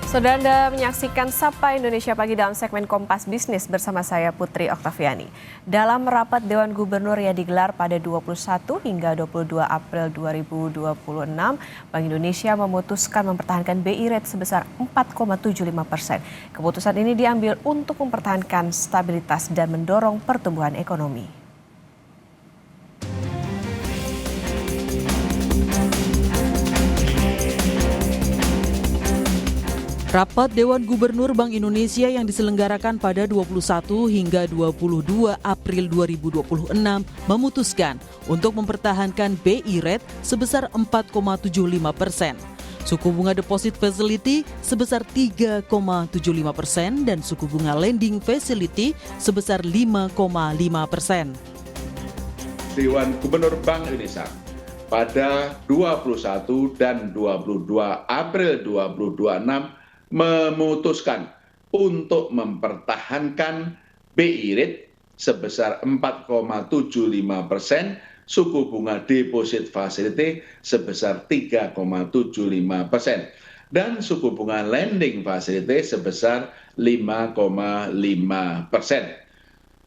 Saudara Anda menyaksikan Sapa Indonesia Pagi dalam segmen Kompas Bisnis bersama saya Putri Oktaviani. Dalam rapat Dewan Gubernur yang digelar pada 21 hingga 22 April 2026, Bank Indonesia memutuskan mempertahankan BI Rate sebesar 4,75%. Keputusan ini diambil untuk mempertahankan stabilitas dan mendorong pertumbuhan ekonomi. Rapat Dewan Gubernur Bank Indonesia yang diselenggarakan pada 21 hingga 22 April 2026 memutuskan untuk mempertahankan BI Rate sebesar 4,75%. Suku bunga deposit facility sebesar 3,75% dan suku bunga lending facility sebesar 5,5%. Dewan Gubernur Bank Indonesia pada 21 dan 22 April 2026 memutuskan untuk mempertahankan BI Rate sebesar 4,75%, suku bunga deposit facility sebesar 3,75%, dan suku bunga lending facility sebesar 5,5%.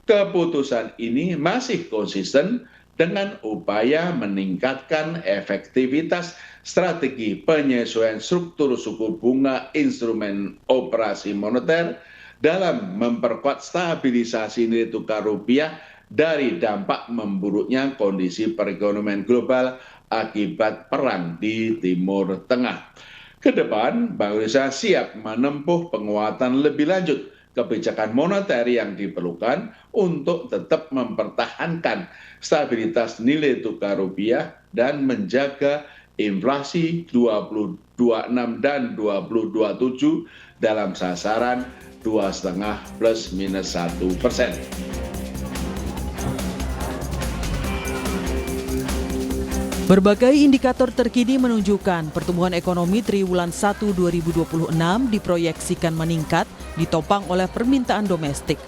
Keputusan ini masih konsisten dengan upaya meningkatkan efektivitas strategi penyesuaian struktur suku bunga instrumen operasi moneter dalam memperkuat stabilisasi nilai tukar rupiah dari dampak memburuknya kondisi perekonomian global akibat perang di Timur Tengah. Kedepan, Bank Indonesia siap menempuh penguatan lebih lanjut kebijakan moneter yang diperlukan untuk tetap mempertahankan stabilitas nilai tukar rupiah dan menjaga inflasi 2026 dan 2027 dalam sasaran 2,5 plus minus 1%. Berbagai indikator terkini menunjukkan pertumbuhan ekonomi triwulan 1 2026 diproyeksikan meningkat ditopang oleh permintaan domestik.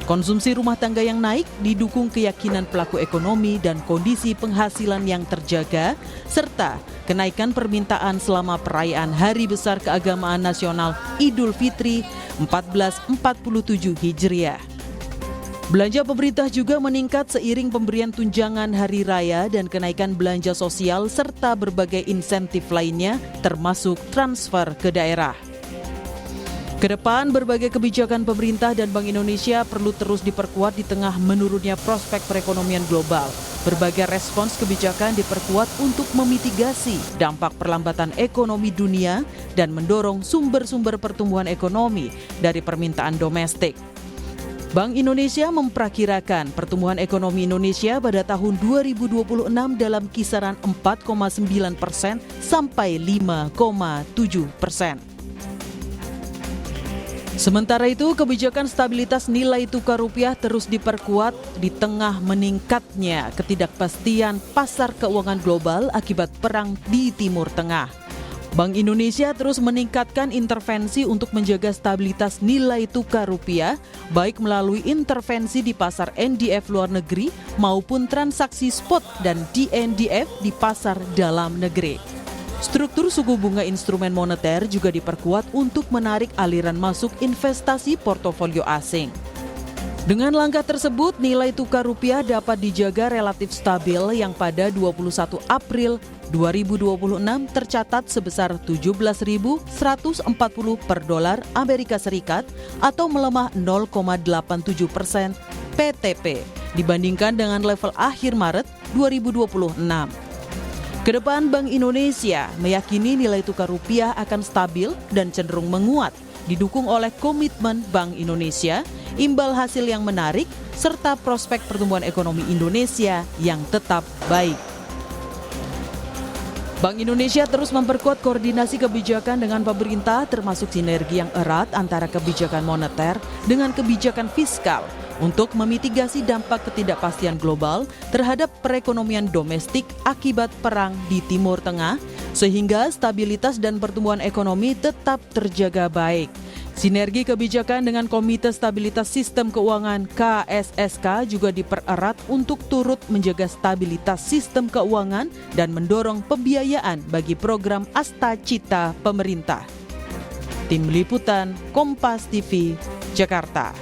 Konsumsi rumah tangga yang naik didukung keyakinan pelaku ekonomi dan kondisi penghasilan yang terjaga, serta kenaikan permintaan selama perayaan Hari Besar Keagamaan Nasional Idul Fitri 1447 Hijriah. Belanja pemerintah juga meningkat seiring pemberian tunjangan hari raya dan kenaikan belanja sosial serta berbagai insentif lainnya termasuk transfer ke daerah. Kedepan, berbagai kebijakan pemerintah dan Bank Indonesia perlu terus diperkuat di tengah menurunnya prospek perekonomian global. Berbagai respons kebijakan diperkuat untuk memitigasi dampak perlambatan ekonomi dunia dan mendorong sumber-sumber pertumbuhan ekonomi dari permintaan domestik. Bank Indonesia memperkirakan pertumbuhan ekonomi Indonesia pada tahun 2026 dalam kisaran 4,9% sampai 5,7%. Sementara itu, kebijakan stabilitas nilai tukar rupiah terus diperkuat di tengah meningkatnya ketidakpastian pasar keuangan global akibat perang di Timur Tengah. Bank Indonesia terus meningkatkan intervensi untuk menjaga stabilitas nilai tukar rupiah, baik melalui intervensi di pasar NDF luar negeri maupun transaksi spot dan DNDF di pasar dalam negeri. Struktur suku bunga instrumen moneter juga diperkuat untuk menarik aliran masuk investasi portofolio asing. Dengan langkah tersebut, nilai tukar rupiah dapat dijaga relatif stabil yang pada 21 April 2026 tercatat sebesar 17.140 per dolar Amerika Serikat atau melemah 0,87% PTP dibandingkan dengan level akhir Maret 2026. Kedepan, Bank Indonesia meyakini nilai tukar rupiah akan stabil dan cenderung menguat, didukung oleh komitmen Bank Indonesia, imbal hasil yang menarik, serta prospek pertumbuhan ekonomi Indonesia yang tetap baik. Bank Indonesia terus memperkuat koordinasi kebijakan dengan pemerintah, termasuk sinergi yang erat antara kebijakan moneter dengan kebijakan fiskal untuk memitigasi dampak ketidakpastian global terhadap perekonomian domestik akibat perang di Timur Tengah, sehingga stabilitas dan pertumbuhan ekonomi tetap terjaga baik. Sinergi kebijakan dengan Komite Stabilitas Sistem Keuangan KSSK juga dipererat untuk turut menjaga stabilitas sistem keuangan dan mendorong pembiayaan bagi program Asta Cita pemerintah. Tim Liputan Kompas TV, Jakarta.